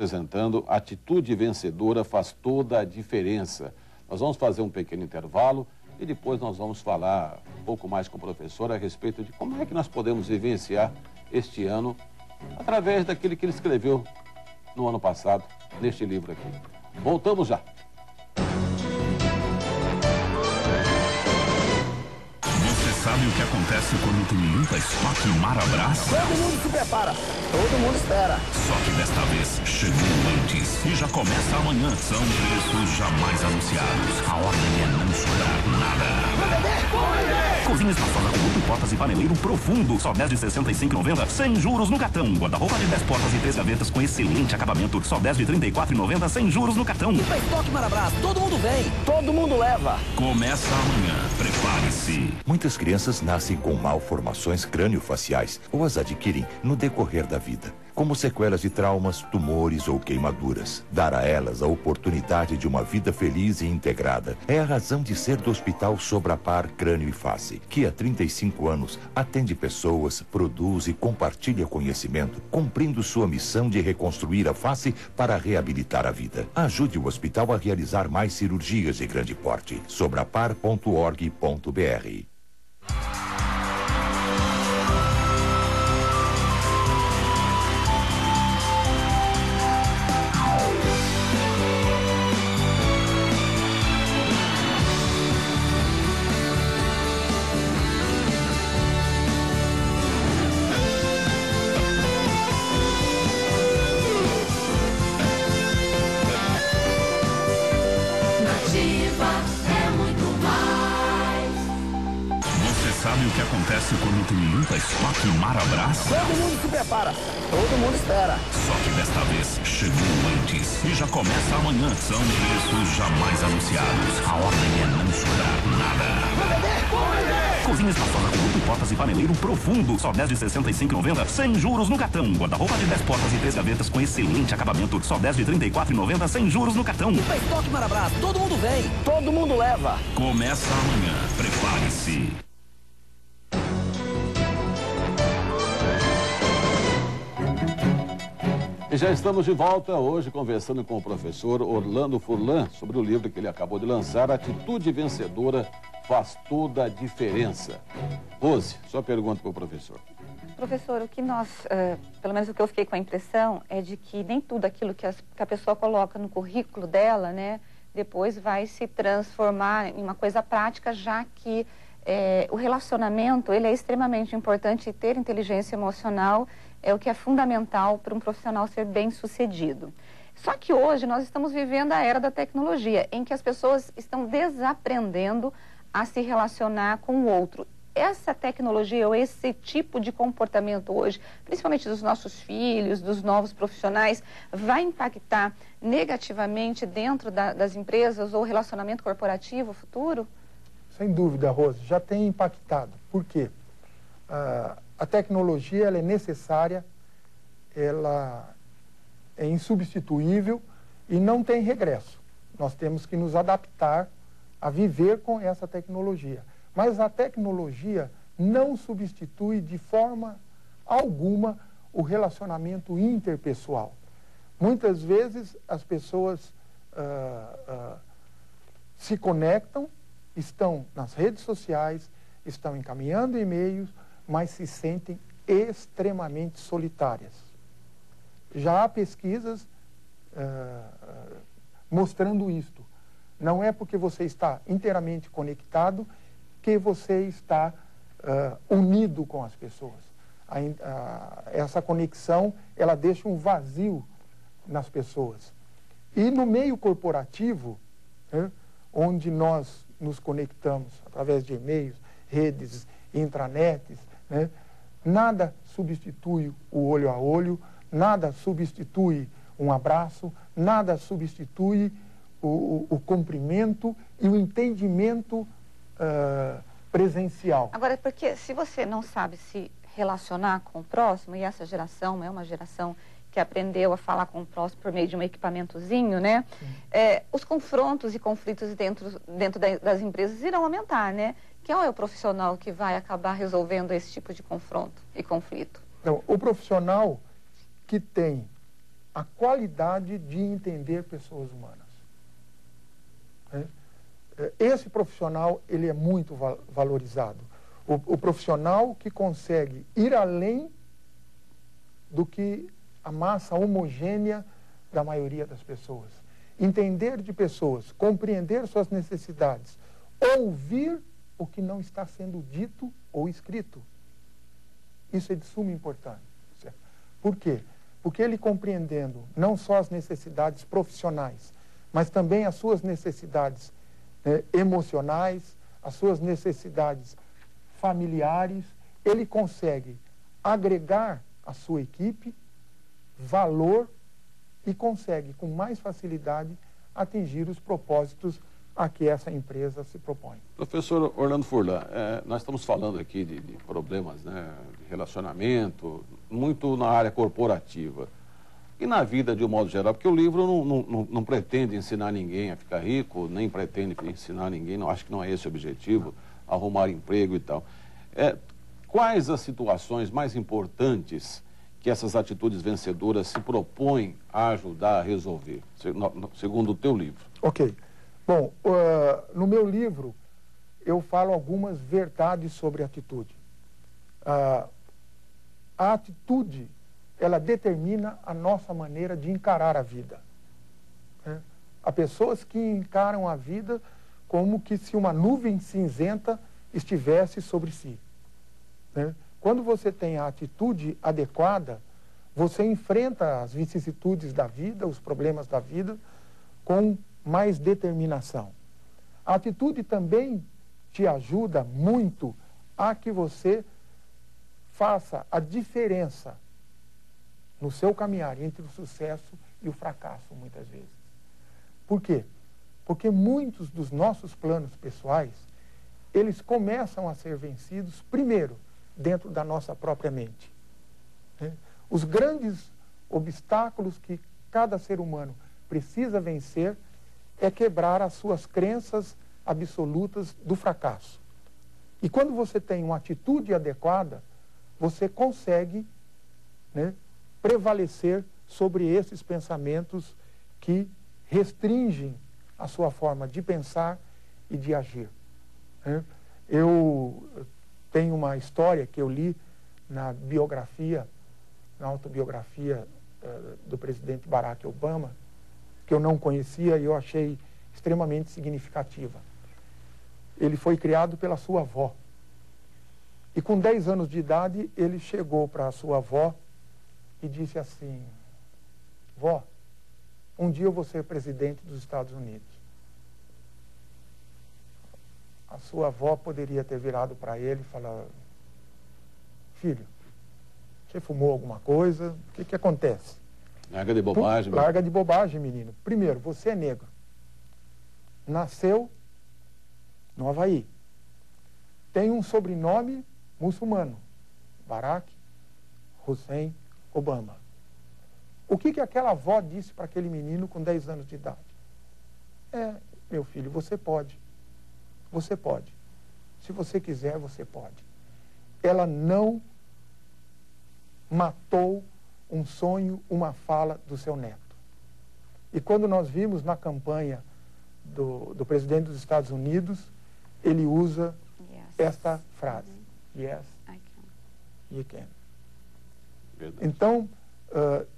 Apresentando Atitude Vencedora Faz Toda a Diferença. Nós vamos fazer um pequeno intervalo e depois nós vamos falar um pouco mais com o professor a respeito de como é que nós podemos vivenciar este ano através daquilo que ele escreveu no ano passado, neste livro aqui. Voltamos já. Sabe o que acontece quando tu limpa estoque Marabras? Todo mundo se prepara, todo mundo espera. Só que desta vez chegou antes e já começa amanhã. São preços jamais anunciados. A ordem é não sobrar nada. Cozinha espaçosa com duplo portas e paneleiro profundo. Só 10 de R$ 65,90, sem juros no cartão. Guarda-roupa de 10 portas e 3 gavetas com excelente acabamento. Só 10 de R$ 34,90, sem juros no cartão. Limpa estoque Marabras, todo mundo vem, todo mundo leva. Começa amanhã, prepare-se. Muitas crianças nascem com malformações crâniofaciais ou as adquirem no decorrer da vida, como sequelas de traumas, tumores ou queimaduras. Dar a elas a oportunidade de uma vida feliz e integrada é a razão de ser do Hospital Sobrapar Crânio e Face, que há 35 anos atende pessoas, produz e compartilha conhecimento, cumprindo sua missão de reconstruir a face para reabilitar a vida. Ajude o hospital a realizar mais cirurgias de grande porte. sobrapar.org.br. Sabe o que acontece quando tu limpa estoque Marabras? Todo mundo se prepara, todo mundo espera. Só que desta vez chegou antes e já começa amanhã. São preços jamais anunciados. A ordem é não sobrar nada. Cozinha espaçosa com duplo portas e paneleiro profundo. Só 10 de R$ 65,90, sem juros no cartão. Guarda-roupa de 10 portas e 3 gavetas com excelente acabamento. Só 10 de R$ 34,90, sem juros no cartão. Limpa estoque Marabras, todo mundo vem, todo mundo leva. Começa amanhã, prepare-se. E já estamos de volta hoje conversando com o professor Orlando Furlan sobre o livro que ele acabou de lançar, Atitude Vencedora Faz Toda a Diferença. Rose, sua pergunta para o professor. Professor, o que nós, pelo menos o que eu fiquei com a impressão é de que nem tudo aquilo que a pessoa coloca no currículo dela, né, depois vai se transformar em uma coisa prática, já que o relacionamento, ele é extremamente importante, e ter inteligência emocional é o que é fundamental para um profissional ser bem-sucedido. Só que hoje nós estamos vivendo a era da tecnologia, em que as pessoas estão desaprendendo a se relacionar com o outro. Essa tecnologia ou esse tipo de comportamento hoje, principalmente dos nossos filhos, dos novos profissionais, vai impactar negativamente dentro das empresas ou relacionamento corporativo futuro? Sem dúvida, Rose, já tem impactado. Por quê? A tecnologia ela é necessária, ela é insubstituível e não tem regresso. Nós temos que nos adaptar a viver com essa tecnologia. Mas a tecnologia não substitui de forma alguma o relacionamento interpessoal. Muitas vezes as pessoas se conectam, estão nas redes sociais, estão encaminhando e-mails, mas se sentem extremamente solitárias. Já há pesquisas mostrando isto. Não é porque você está inteiramente conectado que você está unido com as pessoas. Essa conexão, ela deixa um vazio nas pessoas. E no meio corporativo, onde nós nos conectamos através de e-mails, redes, intranets, nada substitui o olho a olho, nada substitui um abraço, nada substitui o cumprimento e o entendimento presencial. Agora, porque se você não sabe se relacionar com o próximo, e essa geração é uma geração que aprendeu a falar com o próximo por meio de um equipamentozinho, né? Os confrontos e conflitos dentro das empresas irão aumentar, né? Quem é o profissional que vai acabar resolvendo esse tipo de confronto e conflito? Então, o profissional que tem a qualidade de entender pessoas humanas. Esse profissional, ele é muito valorizado. O profissional que consegue ir além do que a massa homogênea da maioria das pessoas. Entender de pessoas, compreender suas necessidades, ouvir o que não está sendo dito ou escrito. Isso é de suma importância. Por quê? Porque ele compreendendo não só as necessidades profissionais, mas também as suas necessidades emocionais, as suas necessidades familiares, ele consegue agregar à sua equipe valor e consegue, com mais facilidade, atingir os propósitos a que essa empresa se propõe. Professor Orlando Furlan, nós estamos falando aqui de problemas, né, de relacionamento, muito na área corporativa. E na vida, de um modo geral, porque o livro não pretende ensinar ninguém a ficar rico, nem pretende ensinar ninguém, não, acho que não é esse o objetivo, arrumar emprego e tal. Quais as situações mais importantes que essas atitudes vencedoras se propõem a ajudar a resolver, segundo o teu livro? Ok. Bom, no meu livro, eu falo algumas verdades sobre atitude. A atitude, ela determina a nossa maneira de encarar a vida. Há pessoas que encaram a vida como que se uma nuvem cinzenta estivesse sobre si. Quando você tem a atitude adequada, você enfrenta as vicissitudes da vida, os problemas da vida, com mais determinação. A atitude também te ajuda muito a que você faça a diferença no seu caminhar entre o sucesso e o fracasso, muitas vezes. Por quê? Porque muitos dos nossos planos pessoais, eles começam a ser vencidos, primeiro, dentro da nossa própria mente. Os grandes obstáculos que cada ser humano precisa vencer é quebrar as suas crenças absolutas do fracasso. E quando você tem uma atitude adequada, você consegue, prevalecer sobre esses pensamentos que restringem a sua forma de pensar e de agir. Eu tenho uma história que eu li na biografia, na autobiografia do presidente Barack Obama, que eu não conhecia e eu achei extremamente significativa. Ele foi criado pela sua avó. E com 10 anos de idade, ele chegou para a sua avó e disse assim: vó, um dia eu vou ser presidente dos Estados Unidos. A sua avó poderia ter virado para ele e falar: filho, você fumou alguma coisa? O que acontece? Larga de bobagem. Larga de bobagem, menino. Primeiro, você é negro. Nasceu no Havaí. Tem um sobrenome muçulmano. Barack Hussein Obama. O que aquela avó disse para aquele menino com 10 anos de idade? Meu filho, você pode. Você pode. Se você quiser, você pode. Ela não matou um sonho, uma fala do seu neto. E quando nós vimos na campanha do presidente dos Estados Unidos, ele usa esta frase: Yes, you can. Verdade. Então,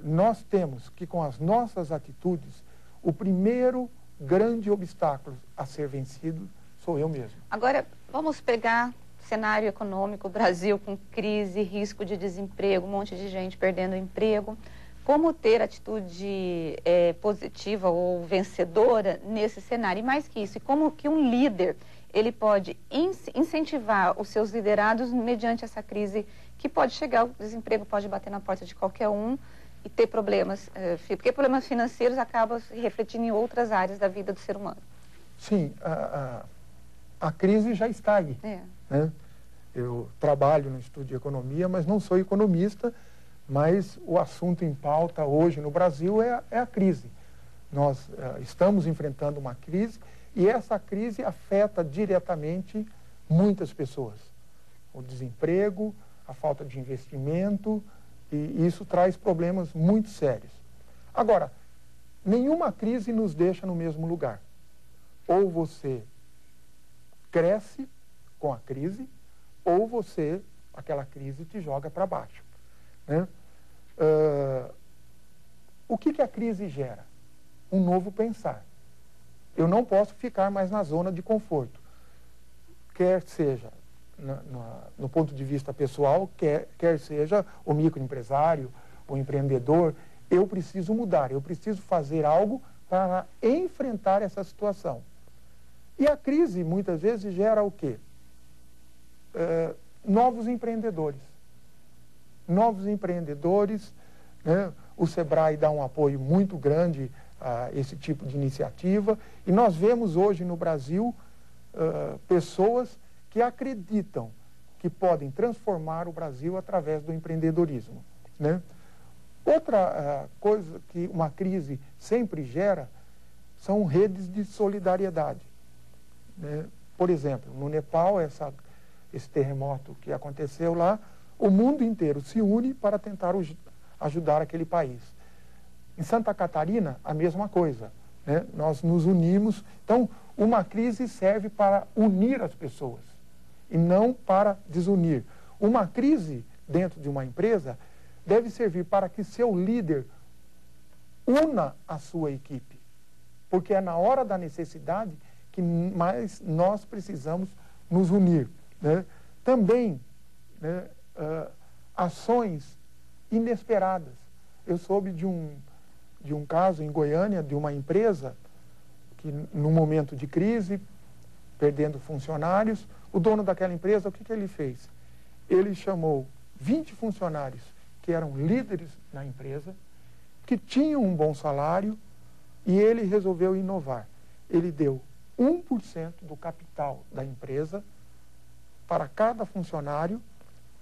nós temos que, com as nossas atitudes, o primeiro grande obstáculo a ser vencido sou eu mesmo. Agora, vamos pegar cenário econômico, Brasil com crise, risco de desemprego, um monte de gente perdendo o emprego. Como ter atitude positiva ou vencedora nesse cenário? E mais que isso, e como que um líder ele pode incentivar os seus liderados mediante essa crise que pode chegar, o desemprego pode bater na porta de qualquer um e ter problemas, porque problemas financeiros acabam se refletindo em outras áreas da vida do ser humano. Sim, a crise já está aí. Eu trabalho no Instituto de Economia, mas não sou economista, mas o assunto em pauta hoje no Brasil é a crise. Nós estamos enfrentando uma crise e essa crise afeta diretamente muitas pessoas. O desemprego, a falta de investimento, e isso traz problemas muito sérios. Agora, nenhuma crise nos deixa no mesmo lugar. Ou você cresce com a crise, ou aquela crise te joga para baixo, né? O que a crise gera? Um novo pensar. Eu não posso ficar mais na zona de conforto. Quer seja no ponto de vista pessoal, quer seja o microempresário, o empreendedor, eu preciso mudar, eu preciso fazer algo para enfrentar essa situação. E a crise, muitas vezes, gera o quê? Novos empreendedores. Novos empreendedores, né? O Sebrae dá um apoio muito grande a esse tipo de iniciativa. E nós vemos hoje no Brasil pessoas que acreditam que podem transformar o Brasil através do empreendedorismo, né? Outra coisa que uma crise sempre gera são redes de solidariedade, né? Por exemplo, no Nepal, esse terremoto que aconteceu lá, o mundo inteiro se une para tentar ajudar aquele país. Em Santa Catarina, a mesma coisa, né? Nós nos unimos. Então, uma crise serve para unir as pessoas e não para desunir. Uma crise dentro de uma empresa deve servir para que seu líder una a sua equipe, porque é na hora da necessidade que mais nós precisamos nos unir, né? Também, né, ações inesperadas. Eu soube de um caso em Goiânia, de uma empresa que, num momento de crise, perdendo funcionários, o dono daquela empresa, o que ele fez? Ele chamou 20 funcionários que eram líderes na empresa, que tinham um bom salário, e ele resolveu inovar. Ele deu 1% do capital da empresa para cada funcionário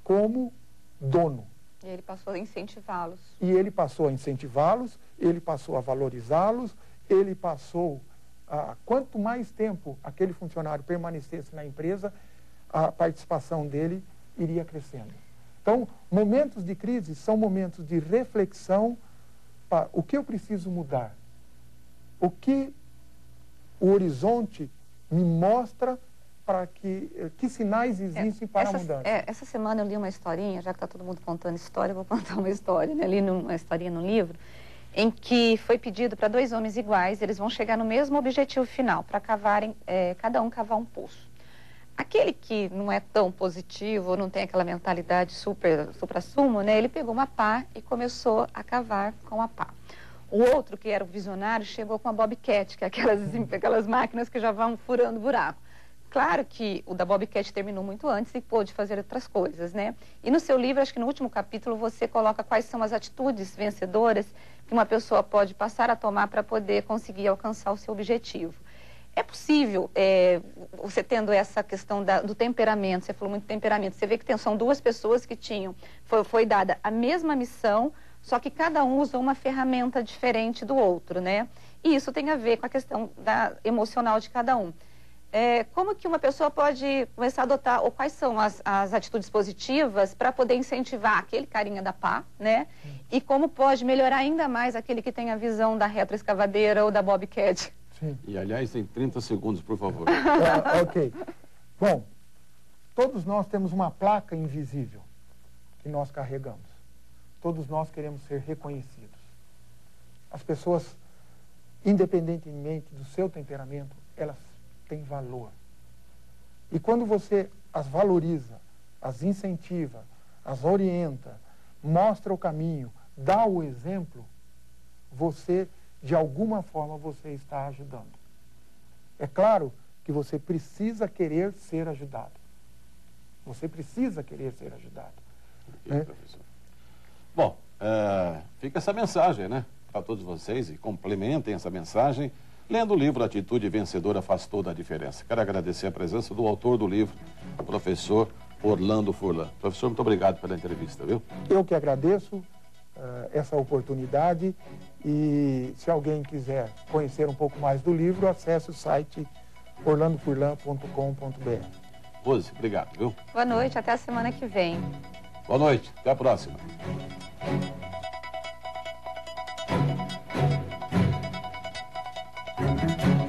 como dono. E ele passou a incentivá-los. E ele passou a incentivá-los, ele passou a valorizá-los, ele passou a... Quanto mais tempo aquele funcionário permanecesse na empresa, a participação dele iria crescendo. Então, momentos de crise são momentos de reflexão para o que eu preciso mudar, o que o horizonte me mostra para que sinais existem para a mudança. Essa semana eu li uma historinha, já que está todo mundo contando história, eu vou contar uma história, né? Li uma historinha no livro, em que foi pedido para 2 homens iguais, eles vão chegar no mesmo objetivo final, para cavarem, cada um cavar um poço. Aquele que não é tão positivo, não tem aquela mentalidade supra-sumo, né? Ele pegou uma pá e começou a cavar com a pá. O outro, que era o visionário, chegou com a Bobcat, que é aquelas máquinas que já vão furando buraco. Claro que o da Bobcat terminou muito antes e pôde fazer outras coisas, né? E no seu livro, acho que no último capítulo, você coloca quais são as atitudes vencedoras que uma pessoa pode passar a tomar para poder conseguir alcançar o seu objetivo. É possível, você tendo essa questão do temperamento, você falou muito de temperamento, você vê que são 2 pessoas que foi dada a mesma missão, só que cada um usou uma ferramenta diferente do outro, né? E isso tem a ver com a questão emocional de cada um. Como que uma pessoa pode começar a adotar, ou quais são as atitudes positivas para poder incentivar aquele carinha da pá, né? E como pode melhorar ainda mais aquele que tem a visão da retroescavadeira ou da Bobcat? Sim. E, aliás, tem 30 segundos, por favor. Ok. Bom, todos nós temos uma placa invisível que nós carregamos. Todos nós queremos ser reconhecidos. As pessoas, independentemente do seu temperamento, elas têm valor. E quando você as valoriza, as incentiva, as orienta, mostra o caminho, dá o exemplo, você, de alguma forma, você está ajudando. É claro que você precisa querer ser ajudado. Você precisa querer ser ajudado. Ok, professor. Bom, fica essa mensagem, né, para todos vocês, e complementem essa mensagem lendo o livro Atitude Vencedora Faz Toda a Diferença. Quero agradecer a presença do autor do livro, o professor Orlando Furlan. Professor, muito obrigado pela entrevista, viu? Eu que agradeço essa oportunidade, e se alguém quiser conhecer um pouco mais do livro, acesse o site orlandofurlan.com.br. Rose, obrigado, viu? Boa noite, até a semana que vem. Boa noite, até a próxima. Música